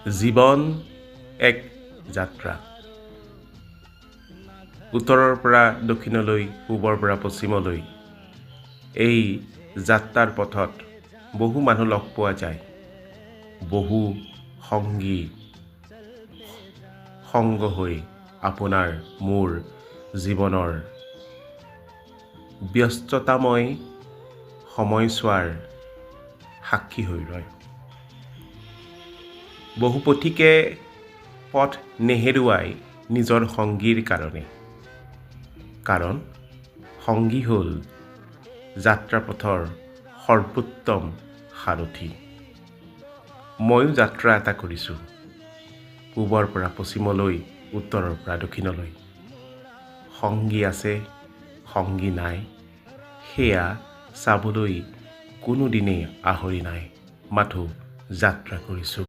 জীৱন এক যাত্ৰা। উত্তৰৰ পৰা দক্ষিণলৈ, পূবৰ পৰা পশ্চিমলৈ এই যাত্ৰাৰ পথত বহু মানুহ লগ পোৱা যায়। বহু সংগী সংগ হৈ আপোনাৰ মোৰ জীৱনৰ ব্যস্ততাময় সময়ছোৱাৰ সাক্ষী হৈ ৰয়। বহু পথিকে পথ নেহেৰুৱাই নিজৰ সংগীৰ কাৰণে, কাৰণ সংগী হ'ল যাত্ৰাপথৰ সৰ্বোত্তম সাৰথি। ময়ো যাত্ৰা এটা কৰিছোঁ, পূবৰ পৰা পশ্চিমলৈ, উত্তৰৰ পৰা দক্ষিণলৈ। সংগী আছে, সংগী নাই, সেয়া চাবলৈ কোনোদিনেই আহৰি নাই, মাথো যাত্ৰা কৰিছোঁ।